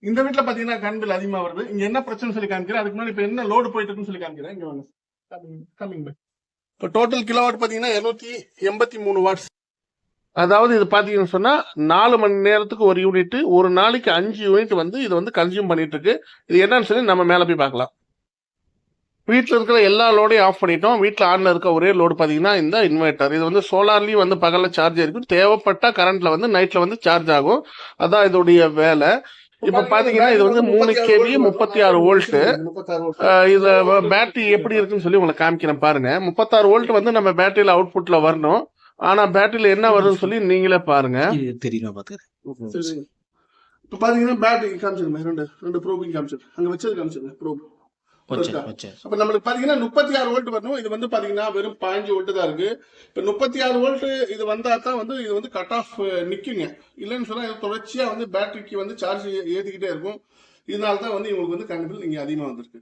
இந்த வீட்டுல பாத்தீங்கன்னா கரண்ட் பில் அதிகமா வருது. இங்க என்ன பிரச்சனை சொல்லி காமிக்கிறேன். அதுக்கு முன்னாடி இப்ப என்ன லோடு போயிட்டு இருக்குன்னு சொல்லி காமிக்கிறேன். இங்க வாங்க. Coming by. இப்போ டோட்டல் கிலோவாட் பாத்தீங்கன்னா 283 வாட்ஸ். அதாவது இது பாத்தீங்கன்னு சொன்னா 4 மணி நேரத்துக்கு ஒரு யூனிட், ஒரு நாளைக்கு 5 யூனிட் வந்து இது வந்து கன்சியூம் பண்ணிட்டு இருக்கு. இது என்னன்னு சொல்லி நம்ம மேல போய் பார்க்கலாம். வீட்டில் இருக்கிற எல்லா லோடையும் ஆஃப் பண்ணிட்டோம். வீட்டில் ஆன்ல இருக்க ஒரே லோடு பார்த்தீங்கன்னா இந்த இன்வெர்டர். இது வந்து சோலார்லேயும் வந்து பகலில் சார்ஜ் இருக்கும். தேவைப்பட்ட கரண்ட்ல வந்து நைட்ல வந்து சார்ஜ் ஆகும். அதான் இதோடைய வேலை. இப்ப பாத்தீங்கன்னா இது வந்து 3 kV 36 வோல்ட். இது பேட்டரி எப்படி இருக்குன்னு சொல்லி உங்களுக்கு காமிக்கிறேன் பாருங்க. 36 வோல்ட் வந்து நம்ம பேட்டரியில அவுட்புட்ல வரணும். ஆனா பேட்டரியில என்ன வருதுன்னு சொல்லி நீங்களே பாருங்க. தெரியும் பாத்து. இப்ப பாத்தீங்கன்னா பேட்டரி காமிச்சிருங்க. ரெண்டு ப்ரோபிங் காமிச்சிருங்க. அங்க வச்சது காமிச்சிருங்க ப்ரோப். அப்ப நம்மளுக்கு பாத்தீங்கன்னா 36 வோல்ட் வரணும். இது வந்து பாத்தீங்கன்னா வெறும் 15 வோல்ட் தான் இருக்கு. இப்ப 36 வோல்ட் இது வந்தா தான் வந்து இது வந்து கட் ஆஃப் நிக்குங்க. இல்லைன்னு சொன்னா இது தொடர்ச்சியா வந்து பேட்டரிக்கு வந்து சார்ஜ் ஏத்திக்கிட்டே இருக்கும். இதனால தான் வந்து இவங்களுக்கு வந்து கரண்ட் பில் இங்க அதிகமா வந்திருக்கு.